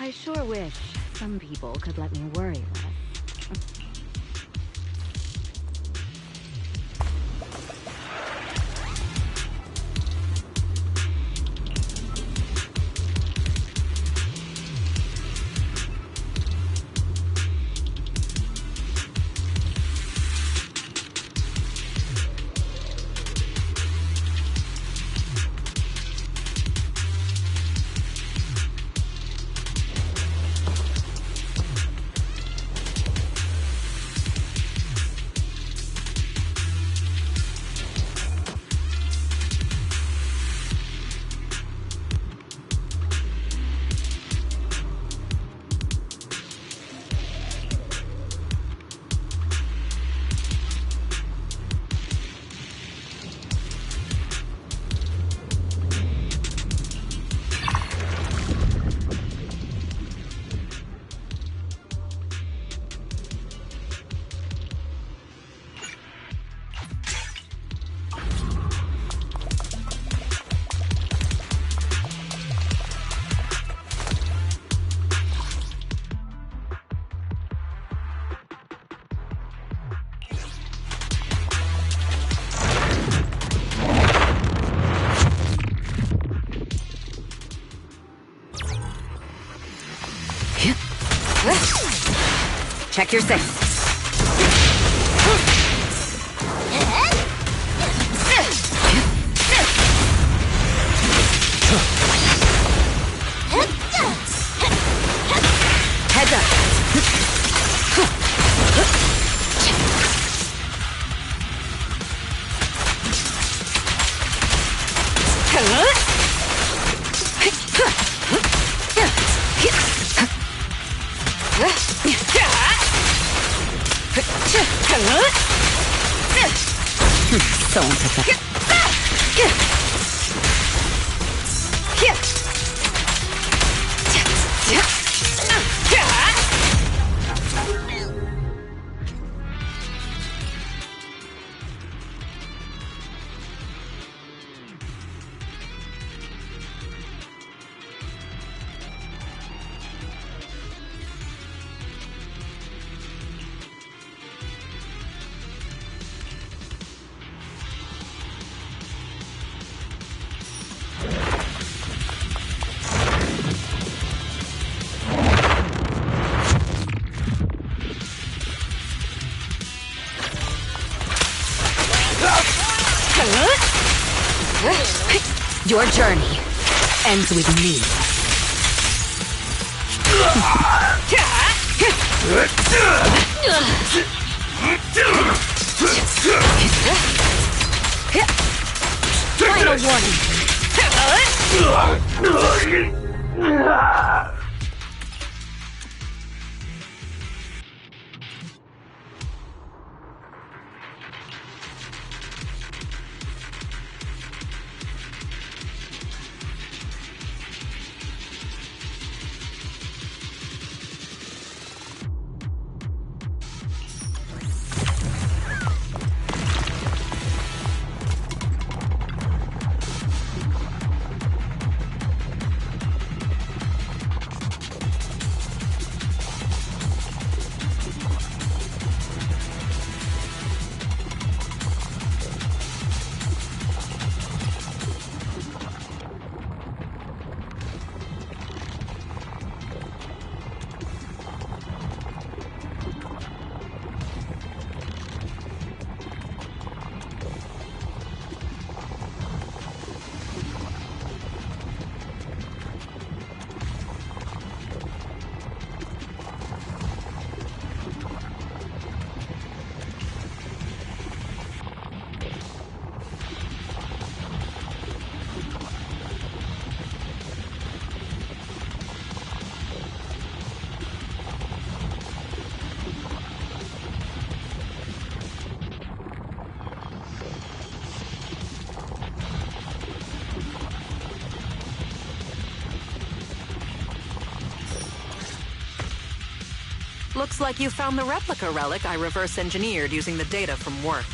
I sure wish some people could let me worry less. Check your six. Heads up. Someone took that. Your journey ends with me. Final warning. Looks like you found the replica relic I reverse engineered using the data from work.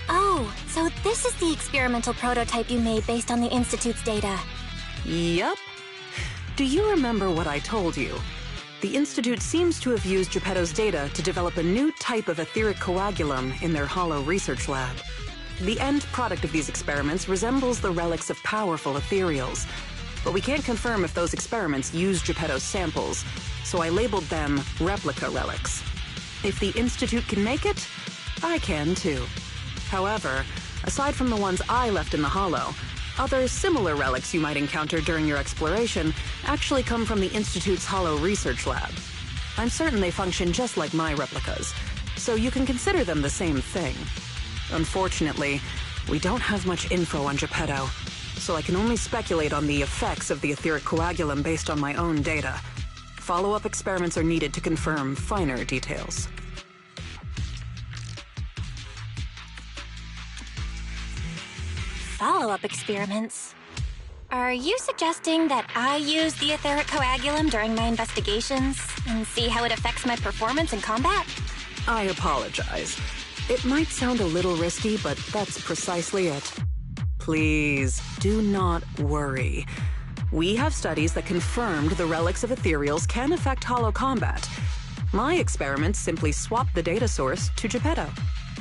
Oh, So this is the experimental prototype you made based on the Institute's data. Yup. Do you remember what I told you? The Institute seems to have used Geppetto's data to develop a new type of etheric coagulum in their hollow research lab. The end product of these experiments resembles the relics of powerful ethereals, but we can't confirm if those experiments used Geppetto's samples, so I labeled them replica relics. If the Institute can make it, I can too. However, aside from the ones I left in the hollow, other similar relics you might encounter during your exploration actually come from the Institute's hollow research lab. I'm certain they function just like my replicas, so you can consider them the same thing. Unfortunately, we don't have much info on Geppetto, so I can only speculate on the effects of the etheric coagulum based on my own data. Follow-up experiments are needed to confirm finer details. Follow-up experiments? Are you suggesting that I use the etheric coagulum during my investigations and see how it affects my performance in combat? I apologize. It might sound a little risky, but that's precisely it. Please, do not worry. We have studies that confirmed the relics of ethereals can affect hollow combat. My experiments simply swap the data source to Geppetto.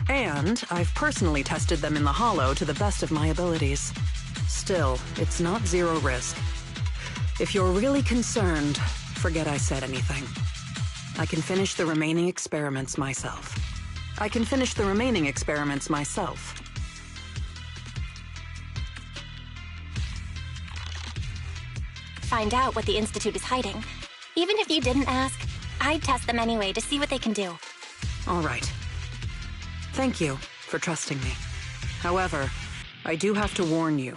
And I've personally tested them in the hollow to the best of my abilities. Still, it's not zero risk. If you're really concerned, forget I said anything. I can finish the remaining experiments myself. Find out what the Institute is hiding. Even if you didn't ask, I'd test them anyway to see what they can do. All right. Thank you for trusting me. However, I do have to warn you.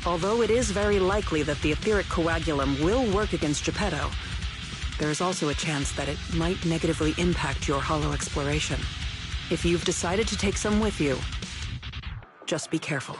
Although it is very likely that the etheric coagulum will work against Geppetto, there is also a chance that it might negatively impact your hollow exploration. If you've decided to take some with you, just be careful.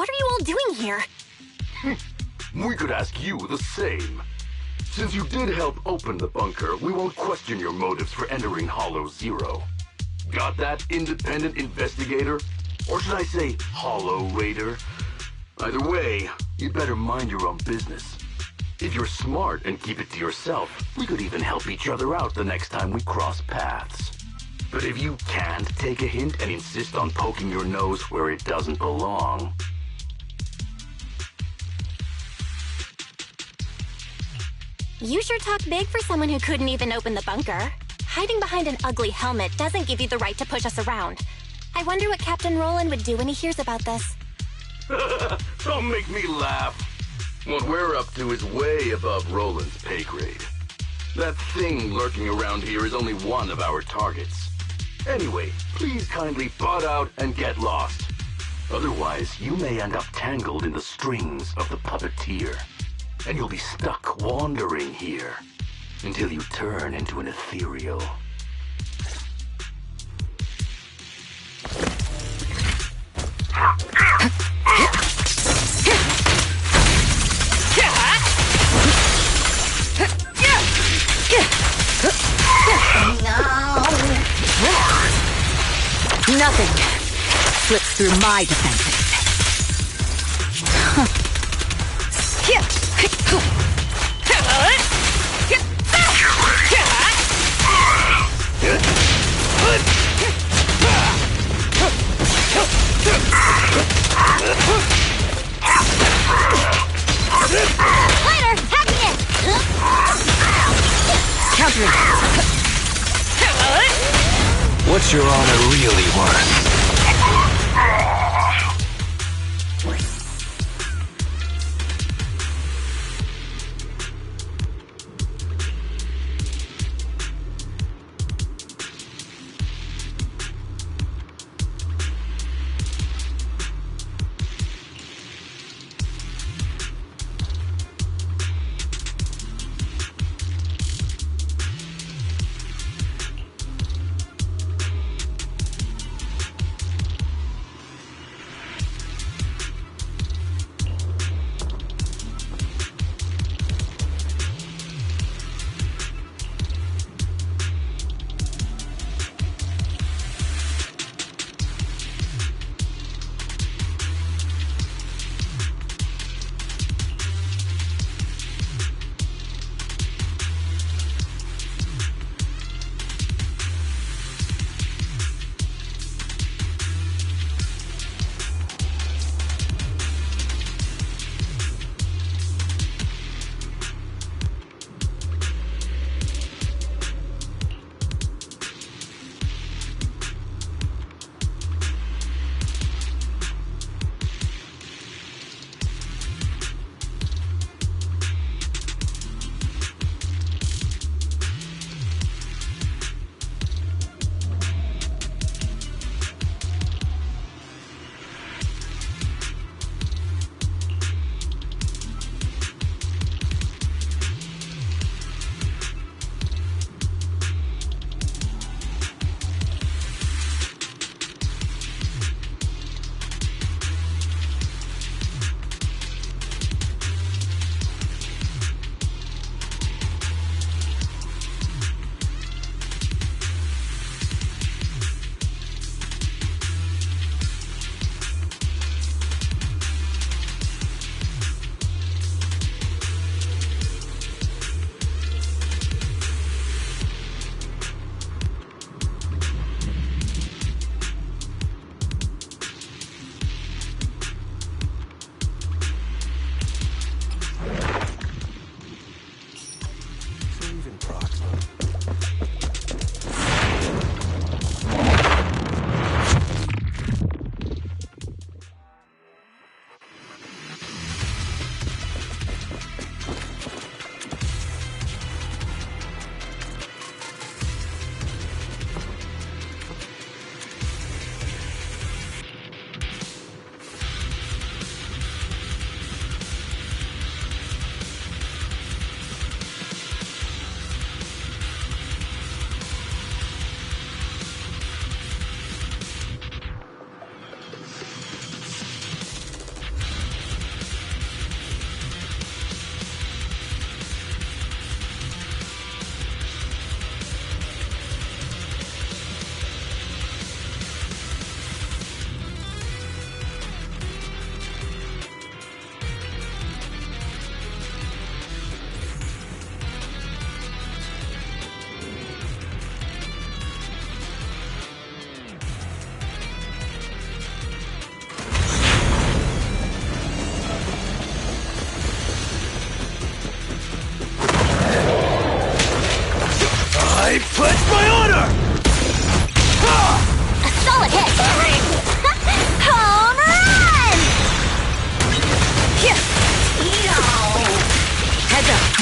What are you all doing here? We could ask you the same. Since you did help open the bunker, we won't question your motives for entering Hollow Zero. Got that, independent investigator? Or should I say, Hollow Raider? Either way, you'd better mind your own business. If you're smart and keep it to yourself, we could even help each other out the next time we cross paths. But if you can't take a hint and insist on poking your nose where it doesn't belong... You sure talk big for someone who couldn't even open the bunker. Hiding behind an ugly helmet doesn't give you the right to push us around. I wonder what Captain Roland would do when he hears about this. Don't make me laugh. What we're up to is way above Roland's pay grade. That thing lurking around here is only one of our targets. Anyway, please kindly butt out and get lost. Otherwise, you may end up tangled in the strings of the puppeteer. And you'll be stuck wandering here until you turn into an ethereal. Nothing slips through my defenses. Later, hacking it! Countering. What's your honor really worth?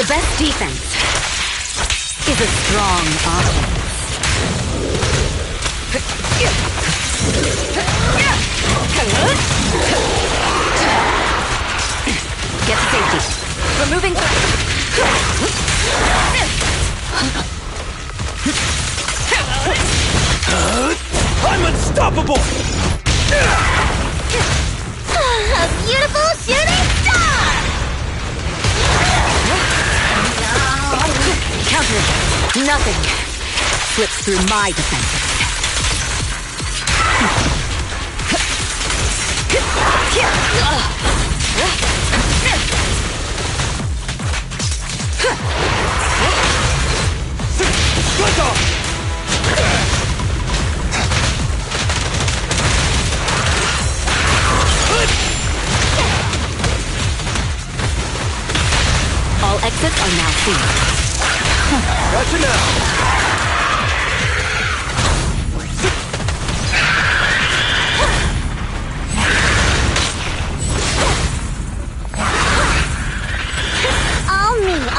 best defense is a strong offense. Get to safety. Removing I'm unstoppable! A beautiful shooting star! counter. Nothing slips through my defenses. Split off! All exits are now sealed. Gotcha now!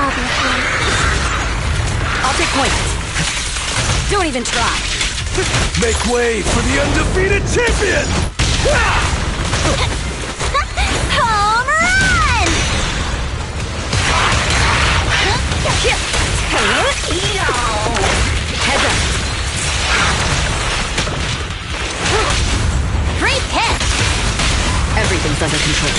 Obviously. I'll take points. Don't even try. Make way for the undefeated champion! Home run! Heads up. Great pitch! Everything's under control.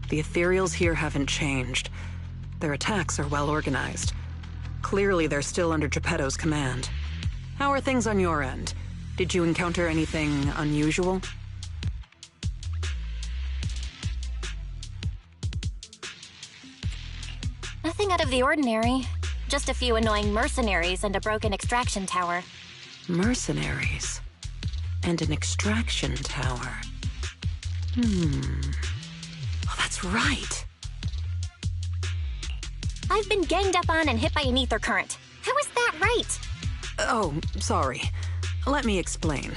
The ethereals here haven't changed. Their attacks are well organized. Clearly, they're still under Geppetto's command. How are things on your end? Did you encounter anything unusual? Nothing out of the ordinary. Just a few annoying mercenaries and a broken extraction tower. Mercenaries. And an extraction tower. Oh, that's right. I've been ganged up on and hit by an ether current. How is that right? Oh, sorry. Let me explain.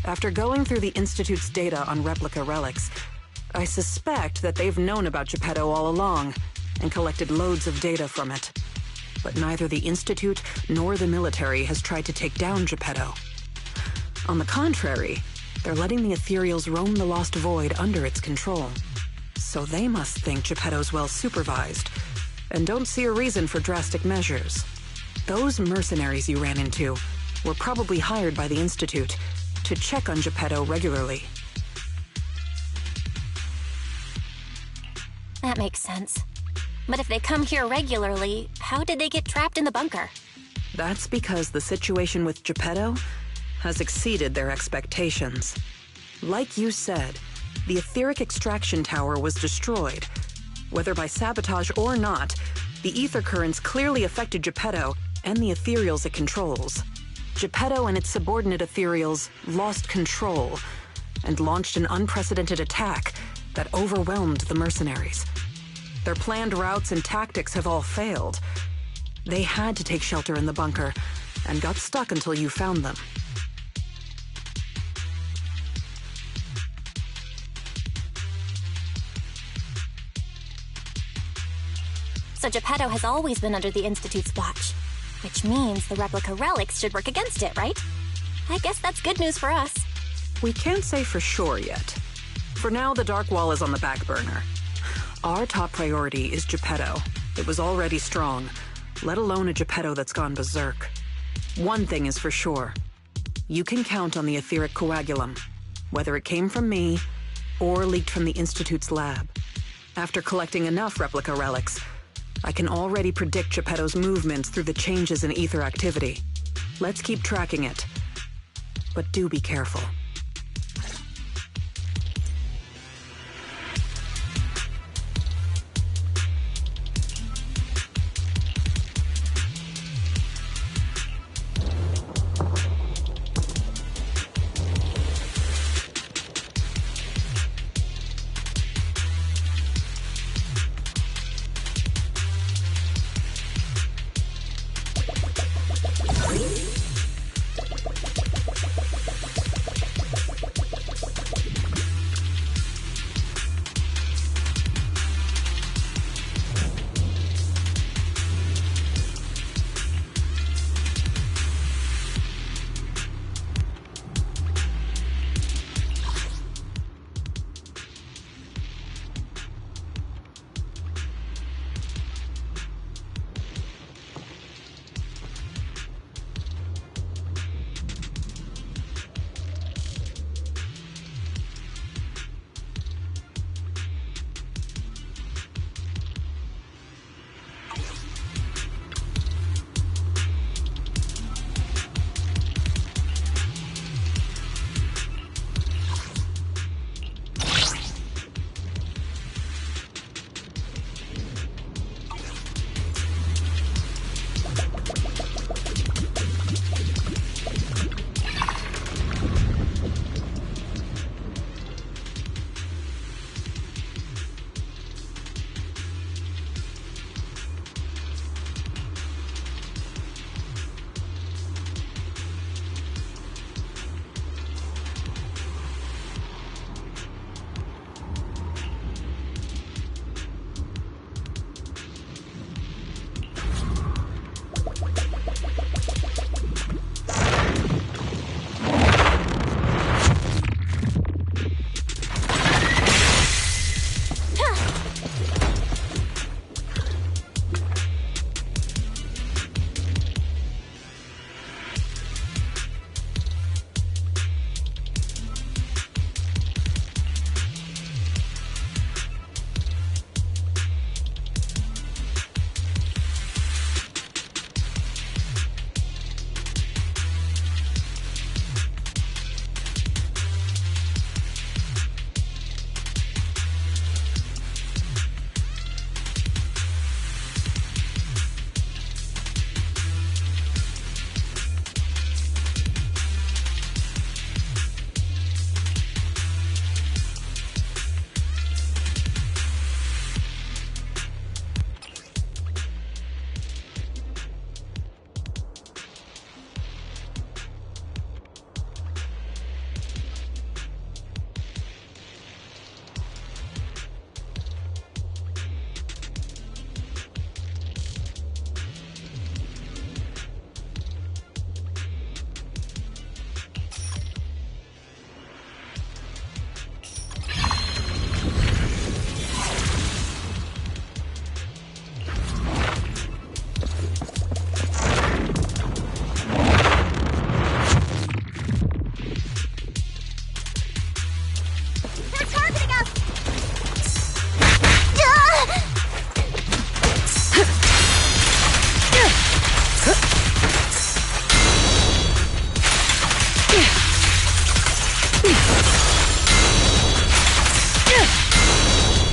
After going through the Institute's data on replica relics, I suspect that they've known about Geppetto all along and collected loads of data from it. But neither the Institute nor the military has tried to take down Geppetto. On the contrary, they're letting the ethereals roam the Lost Void under its control. So they must think Geppetto's well supervised and don't see a reason for drastic measures. Those mercenaries you ran into were probably hired by the Institute to check on Geppetto regularly. That makes sense. But if they come here regularly, how did they get trapped in the bunker? That's because the situation with Geppetto has exceeded their expectations. Like you said, the etheric extraction tower was destroyed. Whether by sabotage or not, the ether currents clearly affected Geppetto and the ethereals it controls. Geppetto and its subordinate ethereals lost control and launched an unprecedented attack that overwhelmed the mercenaries. Their planned routes and tactics have all failed. They had to take shelter in the bunker and got stuck until you found them. So Geppetto has always been under the Institute's watch. Which means the replica relics should work against it, right? I guess that's good news for us. We can't say for sure yet. For now, the Dark Wall is on the back burner. Our top priority is Geppetto. It was already strong, let alone a Geppetto that's gone berserk. One thing is for sure. You can count on the etheric coagulum, whether it came from me or leaked from the Institute's lab. After collecting enough replica relics, I can already predict Geppetto's movements through the changes in ether activity. Let's keep tracking it. But do be careful.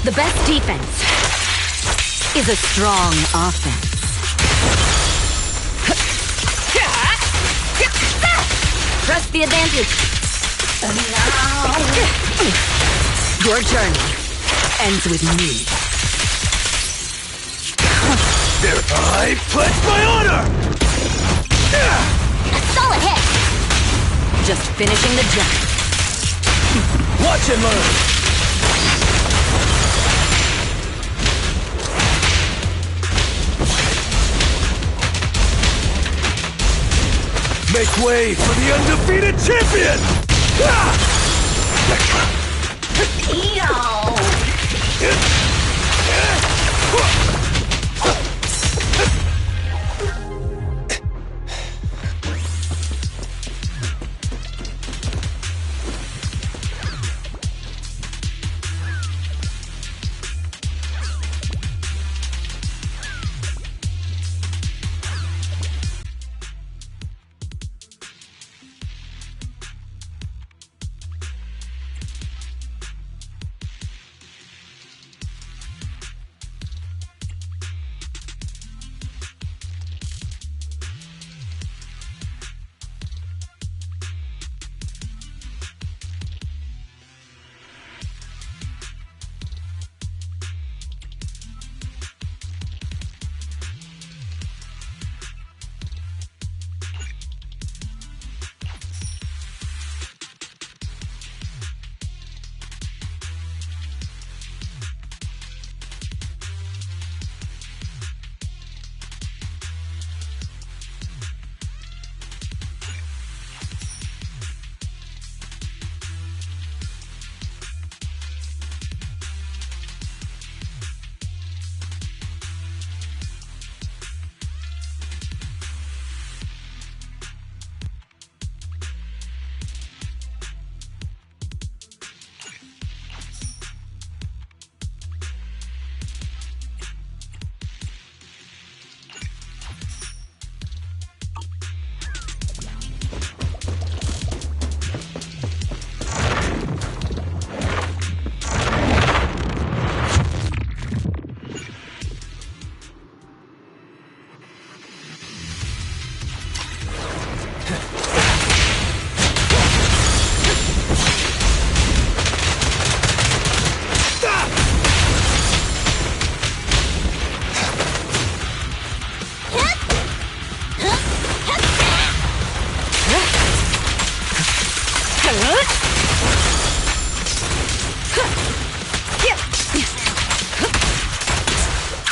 The best defense is a strong offense. Press the advantage. Your journey ends with me. There, I pledge my honor! A solid hit! Just finishing the job. Watch and learn! Make way for the undefeated champion! Next round.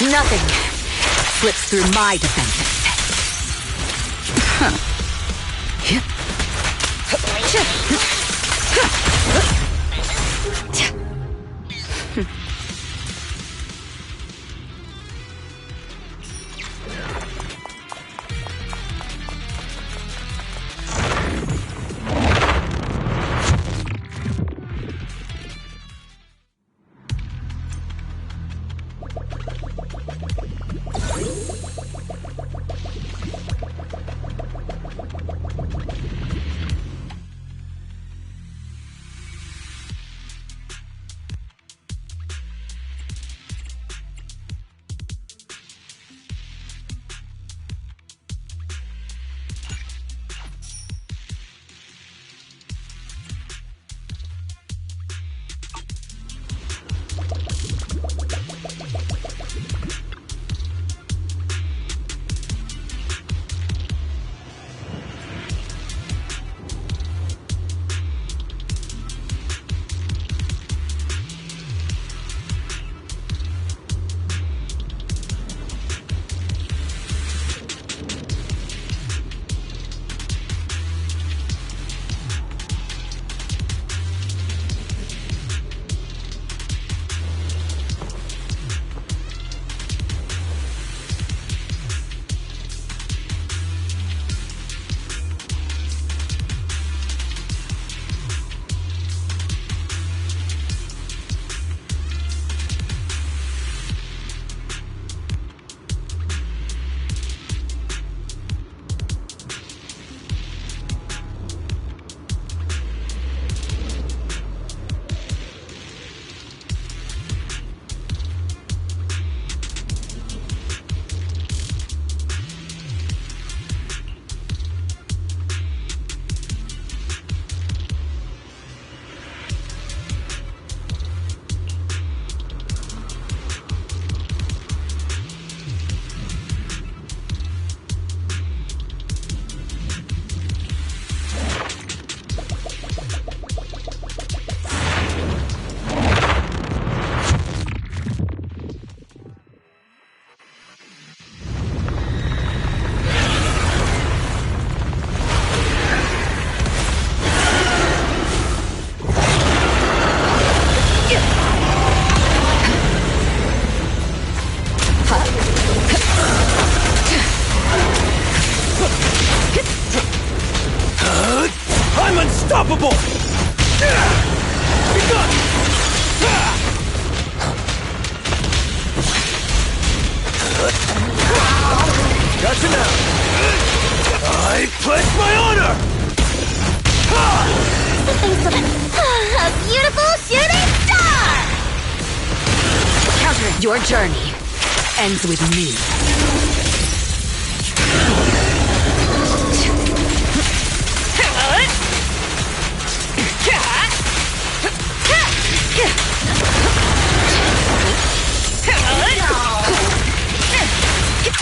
Nothing slips through my defenses. unstoppable! Begun! Gotcha now! I pledge my honor! Thanks for a beautiful shooting star! Counter your journey ends with me.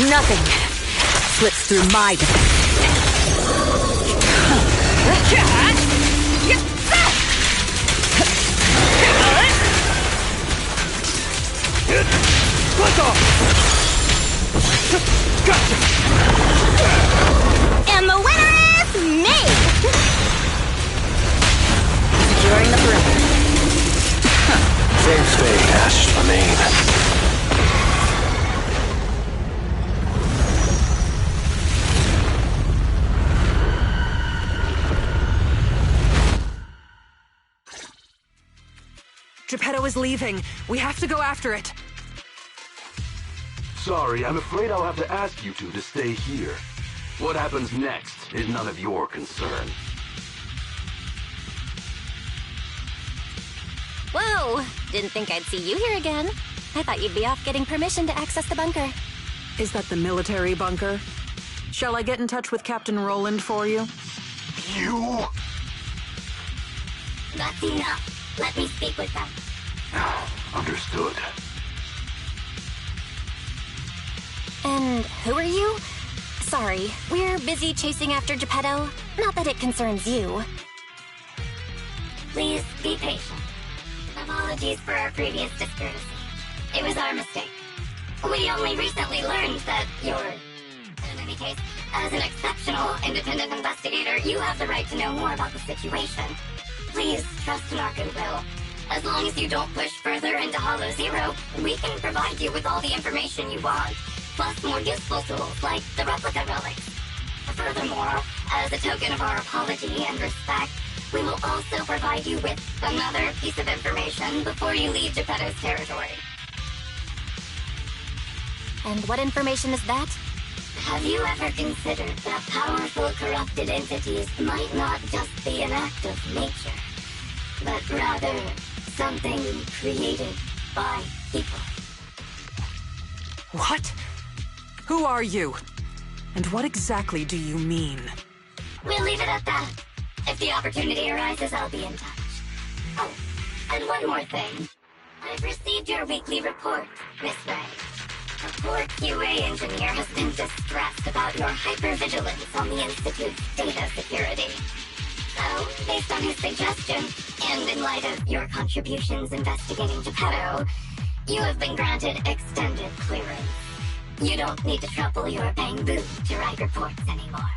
Nothing slips through my defense. Let's off! Gotcha! And the winner is me! Securing the perimeter. Same fate, ashes remain. Geppetto is leaving. We have to go after it. Sorry, I'm afraid I'll have to ask you two to stay here. What happens next is none of your concern. Whoa! Didn't think I'd see you here again. I thought you'd be off getting permission to access the bunker. Is that the military bunker? Shall I get in touch with Captain Roland for you? You? That's enough. Let me speak with them. Understood. And who are you? Sorry, we're busy chasing after Geppetto. Not that it concerns you. Please be patient. Apologies for our previous discourtesy. It was our mistake. We only recently learned that you're... In any case, as an exceptional independent investigator, you have the right to know more about the situation. Please trust in our goodwill. As long as you don't push further into Hollow Zero, we can provide you with all the information you want, plus more useful tools like the replica relics. Furthermore, as a token of our apology and respect, we will also provide you with another piece of information before you leave Geppetto's territory. And what information is that? Have you ever considered that powerful corrupted entities might not just be an act of nature, but rather something created by people? What? Who are you? And what exactly do you mean? We'll leave it at that. If the opportunity arises, I'll be in touch. Oh, and one more thing. I've received your weekly report, Miss Ray. A poor QA engineer has been distressed about your hypervigilance on the Institute's data security. So, based on his suggestion, and in light of your contributions investigating Geppetto, you have been granted extended clearance. You don't need to trouble your bang-boo to write reports anymore.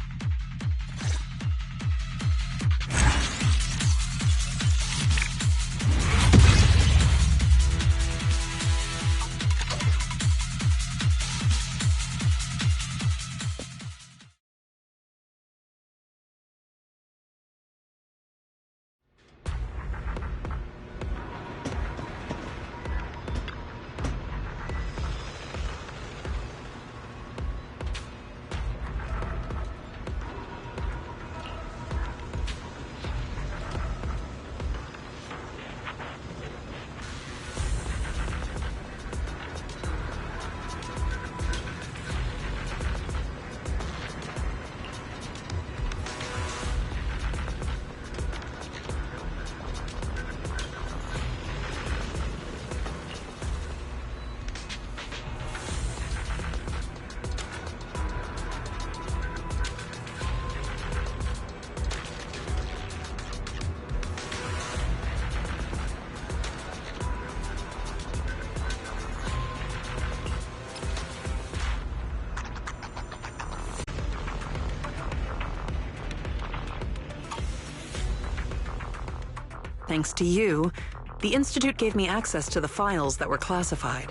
Thanks to you, the Institute gave me access to the files that were classified.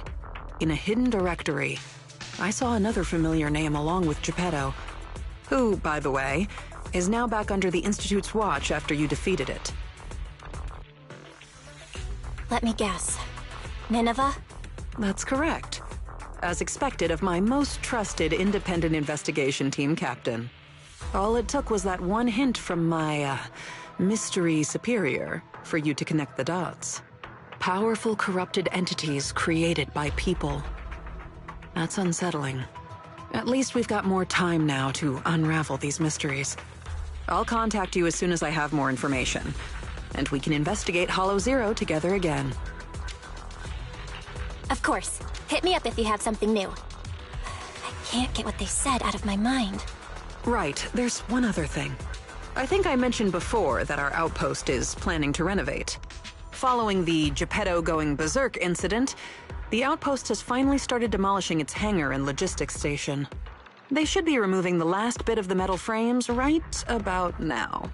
In a hidden directory, I saw another familiar name along with Geppetto. who, by the way, is now back under the Institute's watch after you defeated it. Let me guess. Nineveh? That's correct. As expected of my most trusted independent investigation team captain. All it took was that one hint from my, mystery superior for you to connect the dots. Powerful corrupted entities created by people. That's unsettling. At least we've got more time now to unravel these mysteries. I'll contact you as soon as I have more information, and we can investigate Hollow Zero together again. Of course. Hit me up if you have something new. I can't get what they said out of my mind. Right, there's one other thing. I think I mentioned before that our outpost is planning to renovate. Following the Geppetto going berserk incident, the outpost has finally started demolishing its hangar and logistics station. They should be removing the last bit of the metal frames right about now.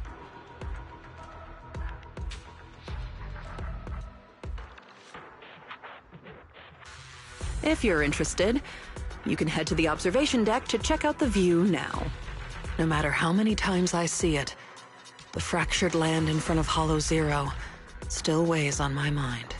If you're interested, you can head to the observation deck to check out the view now. No matter how many times I see it, the fractured land in front of Hollow Zero still weighs on my mind.